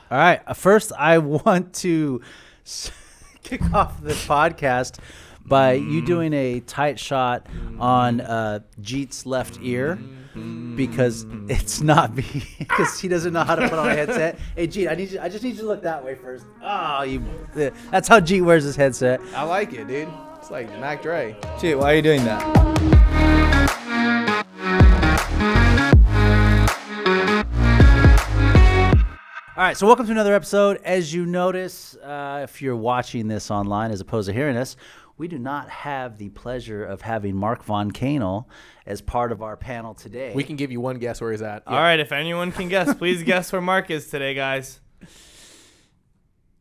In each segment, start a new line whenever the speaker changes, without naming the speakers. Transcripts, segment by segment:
All right. First, I want to kick off the podcast by you doing a tight shot on Jeet's left ear because it's not me because he doesn't know how to put on a headset. Hey, Jeet, I just need you to look that way first. Oh, that's how Jeet wears his headset.
I like it, dude. It's like Mac Dre.
Jeet, why are you doing that?
All right, so welcome to another episode. As you notice, if you're watching this online as opposed to hearing us, we do not have the pleasure of having Mark Von Kanel as part of our panel today.
We can give you one guess where he's at.
All right, if anyone can guess, please guess where Mark is today, guys.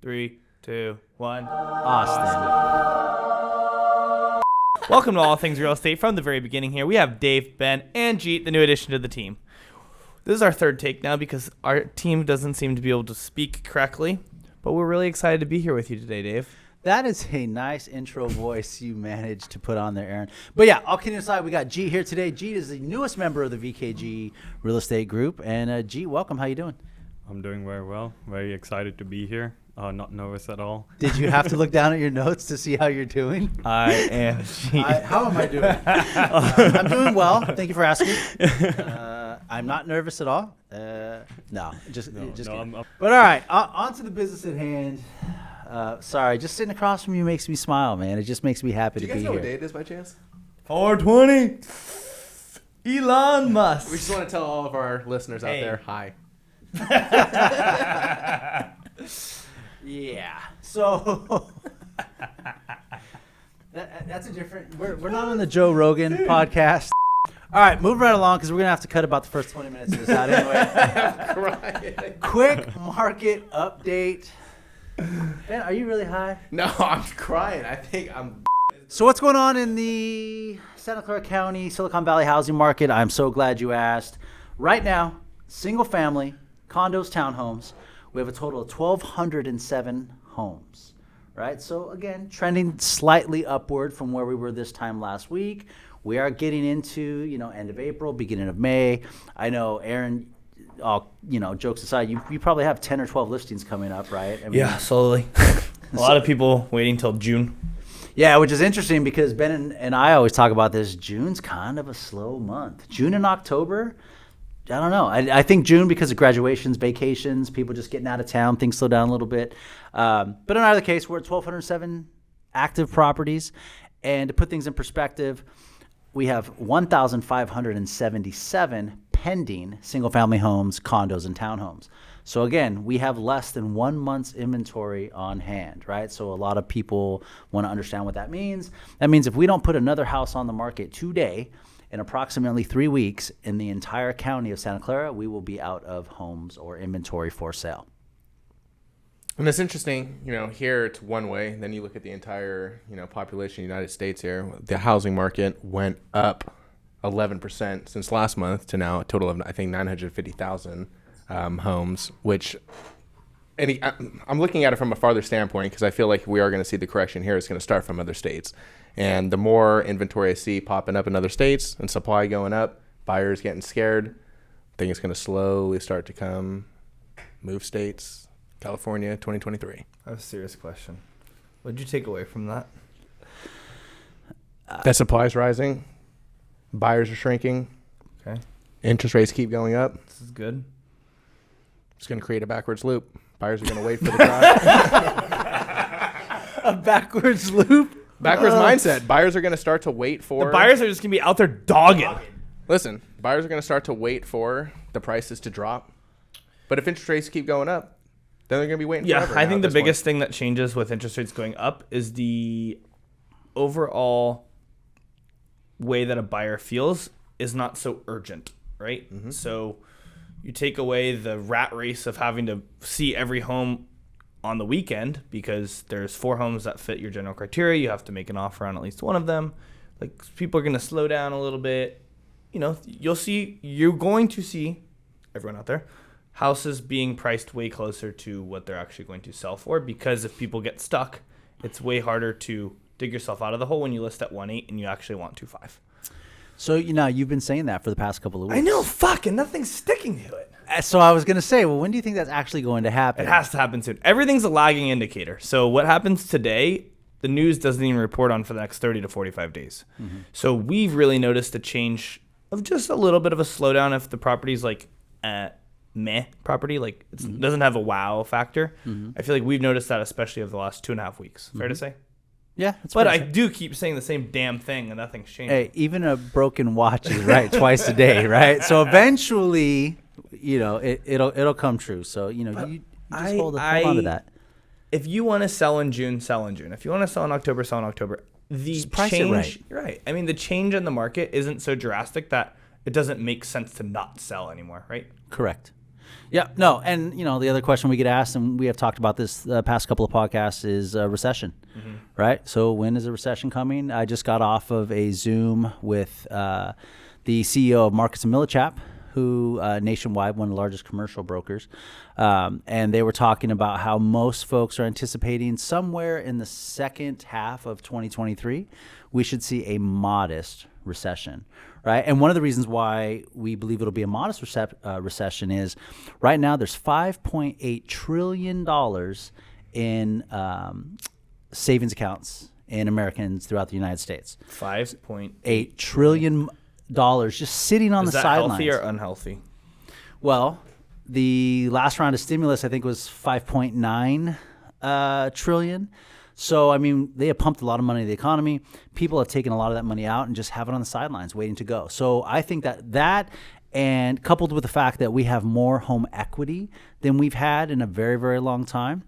3, 2, 1.
Austin.
Welcome to All Things Real Estate. From the very beginning here, we have Dave, Ben, and Jeet, the new addition to the team. This is our third take now because our team doesn't seem to be able to speak correctly, but we're really excited to be here with you today, Dave.
That is a nice intro voice you managed to put on there, Aaron. But yeah, all kidding aside, we got Jeet here today. Jeet is the newest member of the VKG Real Estate Group. And Jeet, welcome. How you doing?
I'm doing very well. Very excited to be here. Not nervous at all.
Did you have to look down at your notes to see how you're doing?
I am Jeet.
How am I doing? I'm doing well. Thank you for asking. I'm not nervous at all. No, just kidding. But all right, on to the business at hand. Sorry, just sitting across from you makes me smile, man. It just makes me happy to be here.
Do you guys know what day it is by chance?
420. Elon Musk.
We just want to tell all of our listeners out there, hi.
Yeah. So that's a different. We're not on the Joe Rogan podcast. All right, moving right along because we're gonna have to cut about the first 20 minutes of this out anyway. Quick market update. Ben, are you really high?
No, I'm crying. I think I'm.
So what's going on in the Santa Clara County, Silicon Valley housing market? I'm so glad you asked. Right now, single family, condos, townhomes, we have a total of 1,207 homes, right? So again, trending slightly upward from where we were this time last week. We are getting into, end of April, beginning of May. I know, Aaron, jokes aside, you probably have 10 or 12 listings coming up, right? I mean,
Yeah, slowly. A lot of people waiting till June.
Yeah, which is interesting because Ben and I always talk about this. June's kind of a slow month. June and October, I don't know. I think June because of graduations, vacations, people just getting out of town, things slow down a little bit. But in either case, we're at 1,207 active properties. And to put things in perspective, we have 1,577 pending single-family homes, condos, and townhomes. So again, we have less than 1 month's inventory on hand, right? So a lot of people want to understand what that means. That means if we don't put another house on the market today, in approximately 3 weeks, in the entire county of Santa Clara, we will be out of homes or inventory for sale.
And it's interesting, here it's one way. Then you look at the entire, population of the United States here. The housing market went up 11% since last month to now a total of, I think, 950,000 homes, which I'm looking at it from a farther standpoint because I feel like we are going to see the correction here. It's going to start from other states. And the more inventory I see popping up in other states and supply going up, buyers getting scared, I think it's going to slowly start to move states. California, 2023.
I have a serious question. What did you take away from that?
That supply is rising. Buyers are shrinking.
Okay.
Interest rates keep going up.
This is good.
It's going to create a backwards loop. Buyers are going to wait for the drive.
A backwards loop?
Backwards mindset. Buyers are going to start to wait for...
The buyers are just going to be out there dogging.
Listen, buyers are going to start to wait for the prices to drop. But if interest rates keep going up, then they're going to be waiting forever.
Yeah, I think the biggest thing that changes with interest rates going up is the overall way that a buyer feels is not so urgent, right? Mm-hmm. So you take away the rat race of having to see every home on the weekend because there's 4 homes that fit your general criteria. You have to make an offer on at least one of them. Like, people are going to slow down a little bit. You're going to see, everyone out there, houses being priced way closer to what they're actually going to sell for, because if people get stuck, it's way harder to dig yourself out of the hole when you list at 1.8 and you actually want 2.5.
So you've been saying that for the past couple of weeks.
I know, fucking nothing's sticking to it.
So I was going to say, well, when do you think that's actually going to happen?
It has to happen soon. Everything's a lagging indicator. So what happens today, the news doesn't even report on for the next 30 to 45 days. Mm-hmm. So we've really noticed a change of just a little bit of a slowdown if the property's like meh property, like it doesn't have a wow factor. Mm-hmm. I feel like we've noticed that especially over the last 2.5 weeks. Fair to say?
Yeah.
But I do keep saying the same damn thing and nothing's changing.
Hey, even a broken watch is right twice a day, right? So eventually, it'll come true. So, you just hold on to that.
If you want to sell in June, sell in June. If you want to sell in October, sell in October. The
price
change,
it
right. I mean, the change in the market isn't so drastic that it doesn't make sense to not sell anymore, right?
Correct. Yeah, no, and the other question we get asked, and we have talked about this the past couple of podcasts, is recession, right? So when is a recession coming? I just got off of a Zoom with the CEO of Marcus & Millichap, who nationwide, one of the largest commercial brokers, and they were talking about how most folks are anticipating somewhere in the second half of 2023, we should see a modest recession, right? And one of the reasons why we believe it'll be a modest recession is right now there's $5.8 trillion in savings accounts in Americans throughout the United States.
$5.8
trillion just sitting on the sidelines.
Healthy or unhealthy?
Well, the last round of stimulus I think was 5.9 trillion. So, I mean, they have pumped a lot of money into the economy. People have taken a lot of that money out and just have it on the sidelines waiting to go. So I think that and coupled with the fact that we have more home equity than we've had in a very, very long time,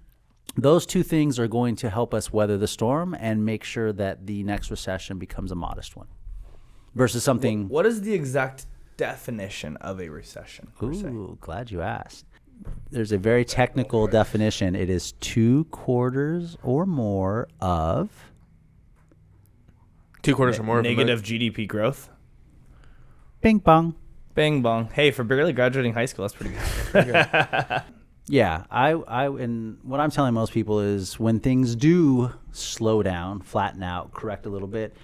those two things are going to help us weather the storm and make sure that the next recession becomes a modest one versus something.
What is the exact definition of a recession?
Ooh, glad you asked. There's a very technical definition. It is 2 quarters or more of
2 quarters or more
negative GDP growth.
Bing bong.
Bing bong. Hey, for barely graduating high school, that's pretty good.
Yeah, and what I'm telling most people is when things do slow down, flatten out, correct a little bit,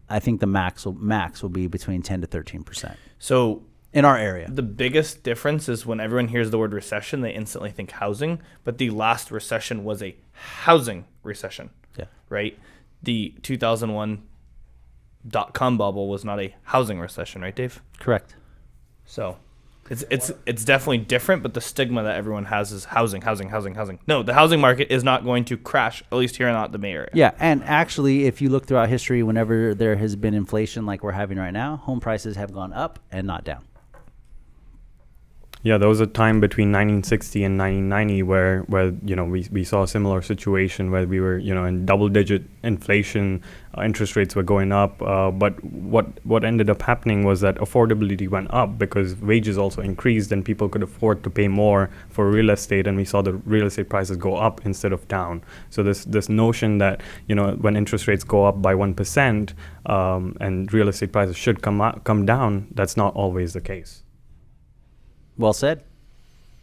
I think the max will be between 10 to 13%.
So
in our area,
the biggest difference is when everyone hears the word recession, they instantly think housing. But the last recession was a housing recession.
Yeah.
Right. The 2001 .com bubble was not a housing recession, right, Dave?
Correct.
So it's definitely different, but the stigma that everyone has is housing. No, the housing market is not going to crash, at least here in not the Bay Area.
Yeah, and actually, if you look throughout history, whenever there has been inflation like we're having right now, home prices have gone up and not down.
Yeah, there was a time between 1960 and 1990 where we saw a similar situation where we were in double-digit inflation, interest rates were going up, but what ended up happening was that affordability went up because wages also increased and people could afford to pay more for real estate, and we saw the real estate prices go up instead of down. So this notion that when interest rates go up by 1% and real estate prices should come down, that's not always the case.
Well said.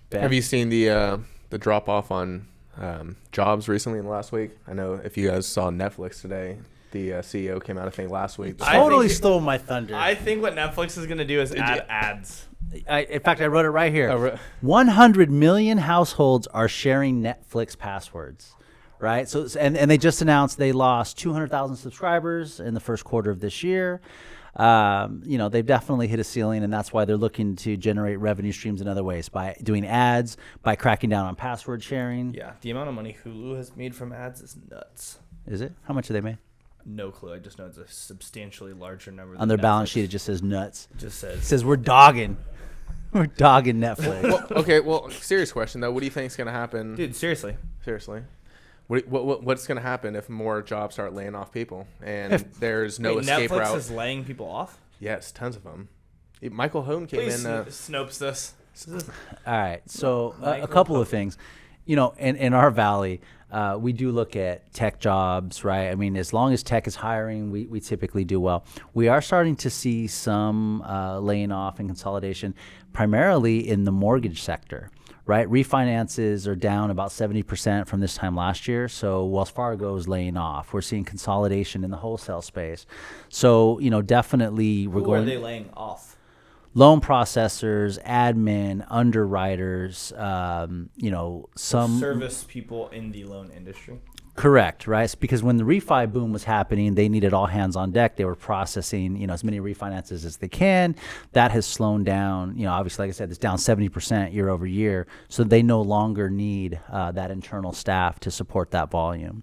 Ben? Have you seen the drop off on jobs recently in the last week? I know if you guys saw Netflix today, the CEO came out, I think, last week.
Totally stole my thunder.
I think what Netflix is going to do is add ads.
In fact, I wrote it right here. 100 million households are sharing Netflix passwords, right? So, and they just announced they lost 200,000 subscribers in the first quarter of this year. They've definitely hit a ceiling, and that's why they're looking to generate revenue streams in other ways, by doing ads, by cracking down on password sharing.
Yeah, the amount of money Hulu has made from ads is nuts.
Is it? How much have they made?
No clue. I just know it's a substantially larger number.
On their balance sheet, it just says nuts.
It just says.
It says we're dogging. We're dogging Netflix.
Well, serious question though. What do you think is going to happen?
Dude, seriously.
What's going to happen if more jobs start laying off people and there's no escape
Netflix
route?
Netflix is laying people off?
Yes, tons of them. Michael Hone came
Please
in.
Snopes this.
All right. So a couple of things. In our valley, we do look at tech jobs, right? I mean, as long as tech is hiring, we typically do well. We are starting to see some laying off and consolidation, primarily in the mortgage sector. Right, refinances are down about 70% from this time last year. So Wells Fargo is laying off. We're seeing consolidation in the wholesale space. So definitely we're
Who
going.
are they laying off?
loan processors, admin, underwriters, some
service people in the loan industry.
Correct, right? It's because when the refi boom was happening, they needed all hands on deck. They were processing, as many refinances as they can. That has slowed down. Obviously, like I said, it's down 70% year over year. So they no longer need that internal staff to support that volume.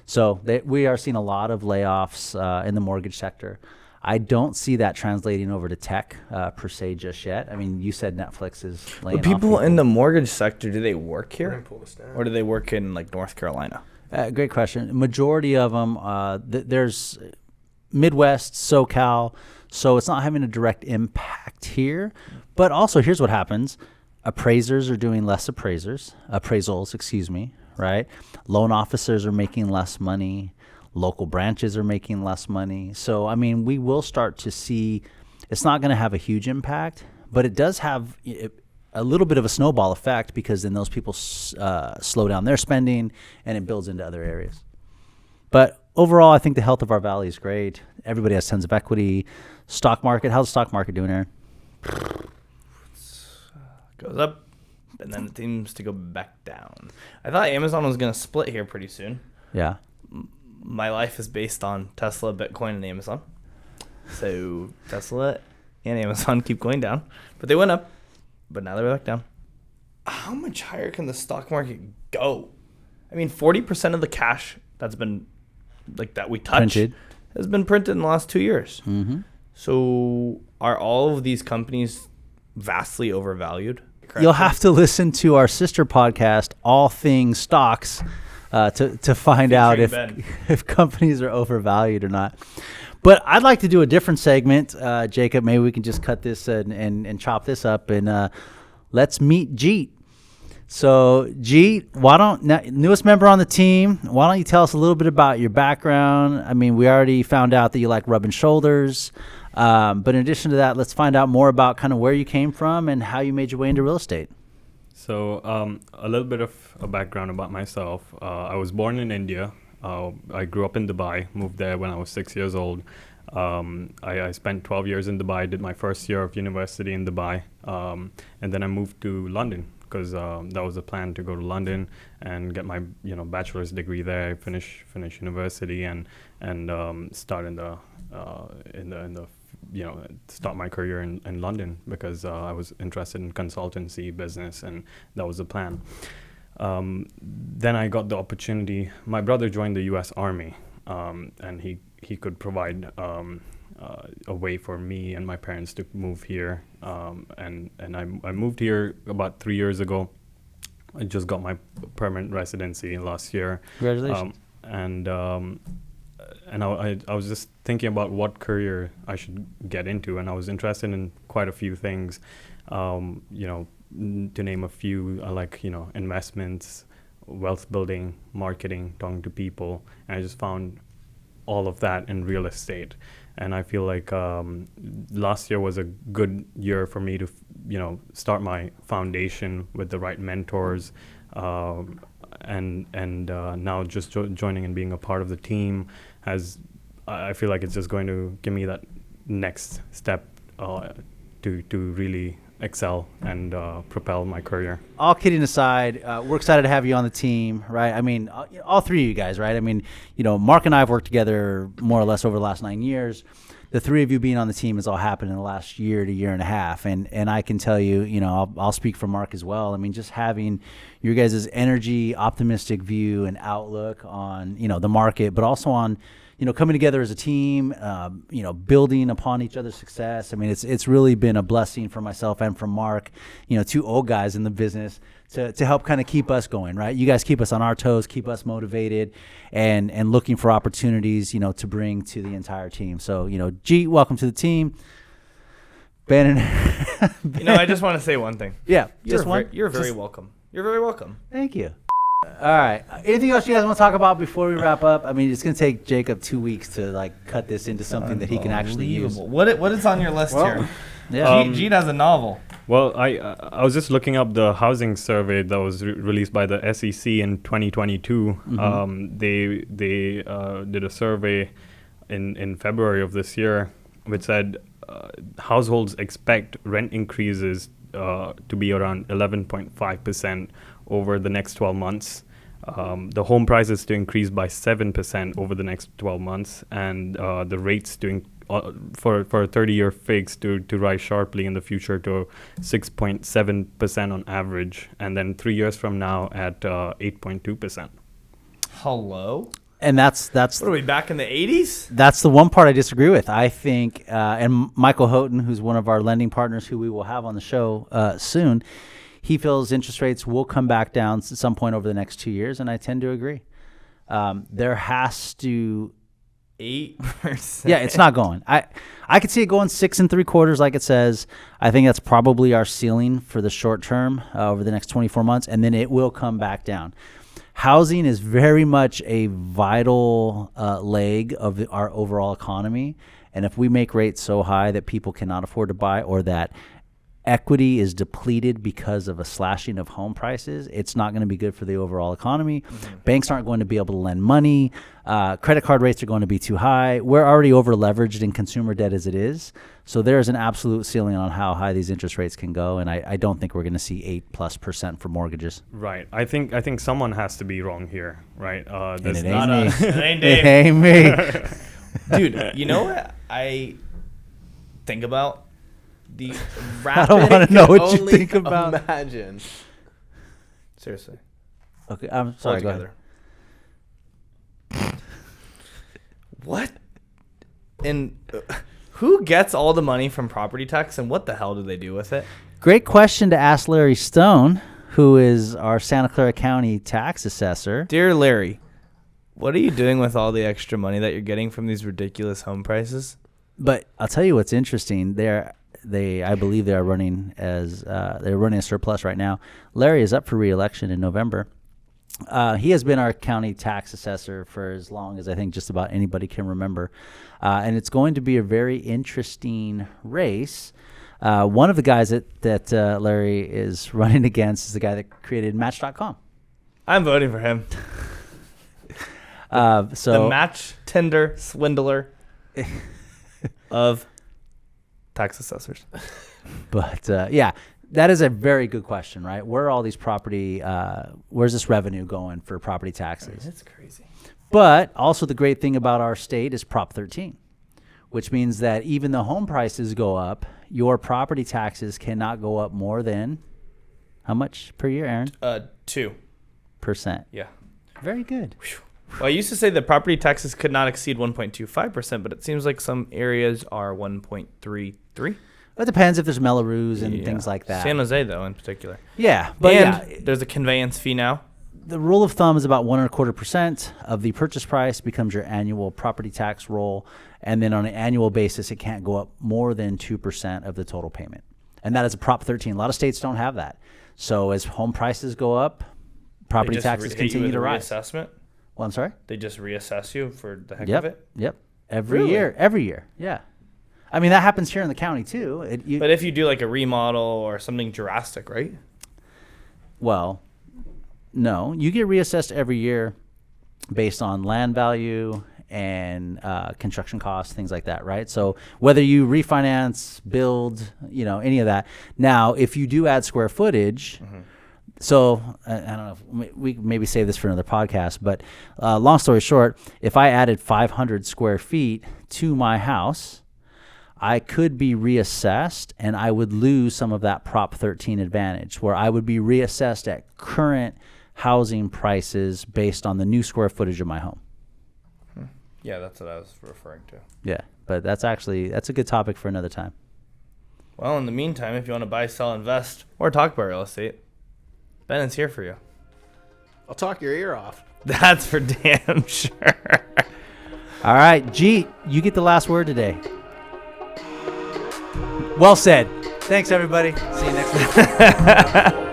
So we are seeing a lot of layoffs in the mortgage sector. I don't see that translating over to tech per se just yet. I mean, you said Netflix is laying
But
off
people in the mortgage sector, do they work
We're gonna
here,
pull this down.
or do they work in like North Carolina?
Great question. Majority of them, there's Midwest, SoCal, so it's not having a direct impact here. But also, here's what happens. Appraisers are doing less appraisals, right? Loan officers are making less money. Local branches are making less money. So, I mean, we will start to see, it's not going to have a huge impact, but it does have a little bit of a snowball effect, because then those people slow down their spending and it builds into other areas. But overall, I think the health of our valley is great. Everybody has tons of equity. Stock market, how's the stock market doing, Aaron?
Goes up, and then it seems to go back down. I thought Amazon was going to split here pretty soon.
Yeah.
My life is based on Tesla, Bitcoin, and Amazon. So Tesla and Amazon keep going down, but they went up, but now they're back down. How much higher can the stock market go? I mean, 40% of the cash that's been that we touch
Printed.
has been printed in the last 2 years.
Mm-hmm.
So are all of these companies vastly overvalued?
You'll have to listen to our sister podcast, All Things Stocks, to find out if companies are overvalued or not. But I'd like to do a different segment, Jacob. Maybe we can just cut this and chop this up, and let's meet Jeet. So Jeet, newest member on the team, why don't you tell us a little bit about your background? I mean, we already found out that you like rubbing shoulders. But in addition to that, let's find out more about kind of where you came from and how you made your way into real estate.
So a little bit of a background about myself. I was born in India. I grew up in Dubai, moved there when I was 6 years old. I spent 12 years in Dubai, did my first year of university in Dubai, and then I moved to London because that was the plan, to go to London and get my bachelor's degree there, finish university, and start start my career in London, because I was interested in consultancy business, and that was the plan. Then I got the opportunity. My brother joined the U.S. Army, and he could provide a way for me and my parents to move here. And I moved here about 3 years ago. I just got my permanent residency last year.
Congratulations.
And I was just thinking about what career I should get into, and I was interested in quite a few things. To name a few, investments, wealth building, marketing, talking to people, and I just found all of that in real estate. And I feel like last year was a good year for me to start my foundation with the right mentors, and now just joining and being a part of the team I feel like it's just going to give me that next step to really excel and propel my career.
All kidding aside, we're excited to have you on the team, right? I mean, all three of you guys, right? I mean, Mark and I have worked together more or less over the last 9 years. The three of you being on the team has all happened in the last year to year and a half. And I can tell you, I'll speak for Mark as well. I mean, just having your guys' energy, optimistic view and outlook on, the market, but also on, coming together as a team, building upon each other's success. I mean, it's really been a blessing for myself and from Mark, two old guys in the business to help kind of keep us going, right? You guys keep us on our toes, keep us motivated and looking for opportunities, to bring to the entire team. So, Jeet, welcome to the team. Ben and
I just want to say one thing.
Yeah,
You're very welcome. You're very welcome.
Thank you. All right. Anything else you guys want to talk about before we wrap up? I mean, it's going to take Jacob 2 weeks to cut this into something that he can actually use.
What is on your list here?
Yeah.
Jeet has a novel.
Well, I was just looking up the housing survey that was released by the SEC in 2022.
Mm-hmm.
They did a survey in February of this year, which said households expect rent increases to be around 11.5% over the next 12 months. The home prices to increase by 7% over the next 12 months, and the rates for a 30-year fix to rise sharply in the future to 6.7% on average, and then 3 years from now at 8.2%.
Hello?
And that's
What are we, back in the 80s?
That's the one part I disagree with. I think, and Michael Houghton, who's one of our lending partners who we will have on the show soon, he feels interest rates will come back down at some point over the next 2 years, and I tend to agree. There has to
8%.
Yeah, it's not going. I could see it going 6 3/4, like it says. I think that's probably our ceiling for the short term over the next 24 months, and then it will come back down. Housing is very much a vital leg of our overall economy, and if we make rates so high that people cannot afford to buy, or that equity is depleted because of a slashing of home prices, it's not going to be good for the overall economy. Banks aren't going to be able to lend money. Credit card rates are going to be too high. We're already over leveraged in consumer debt as it is. So there's an absolute ceiling on how high these interest rates can go. And I don't think we're going to see 8+% for mortgages.
Right. I think someone has to be wrong here, right?
And
There's
it
Not
ain't
us.
me.
It ain't
It
Dave.
ain't me.
Dude, you know what I think about? The
I
rapid.
don't want to know what you
Only
think about.
Imagine.
Seriously.
Okay, I'm sorry. Go ahead.
What? And who gets all the money from property tax, and what the hell do they do with it?
Great question to ask Larry Stone, who is our Santa Clara County tax assessor.
Dear Larry, what are you doing with all the extra money that you're getting from these ridiculous home prices?
But I'll tell you what's interesting. I believe they are running they're running a surplus right now. Larry is up for re-election in November. He has been our county tax assessor for as long as I think just about anybody can remember. And it's going to be a very interesting race. One of the guys that Larry is running against is the guy that created Match.com.
I'm voting for him.
So
The match Tinder swindler of tax assessors.
But yeah, that is a very good question, right? Where are all these where's this revenue going for property taxes?
That's crazy.
But also the great thing about our state is Prop 13, which means that even though home prices go up, your property taxes cannot go up more than how much per year, Aaron?
2%. Yeah.
Very good.
Well, I used to say that property taxes could not exceed 1.25%, but it seems like some areas are 1.33.
It depends if there's Melrose and things like that.
San Jose, though, in particular.
Yeah, but
And there's a conveyance fee now.
the rule of thumb is about 1.25% of the purchase price becomes your annual property tax roll, and then on an annual basis, it can't go up more than 2% of the total payment, and that is a Prop 13. A lot of states don't have that. So as home prices go up, property taxes continue to rise.
Reassessment?
Well, I'm sorry.
They just reassess you for the heck
Yep.
of it?
Yep. Every
Really?
year. Every year. Yeah. I mean, that happens here in the county too.
But if you do like a remodel or something drastic, right?
Well, no, you get reassessed every year based on land value and construction costs, things like that, right? So whether you refinance, build, any of that. Now, if you do add square footage, so I don't know, if we maybe save this for another podcast, but long story short, if I added 500 square feet to my house, I could be reassessed and I would lose some of that Prop 13 advantage, where I would be reassessed at current housing prices based on the new square footage of my home.
Yeah, that's what I was referring to.
Yeah, but that's a good topic for another time.
Well, in the meantime, if you want to buy, sell, invest, or talk about real estate, Ben is here for you.
I'll talk your ear off.
That's for damn sure.
All right, Jeet, you get the last word today. Well said. Thanks, everybody. See you next week.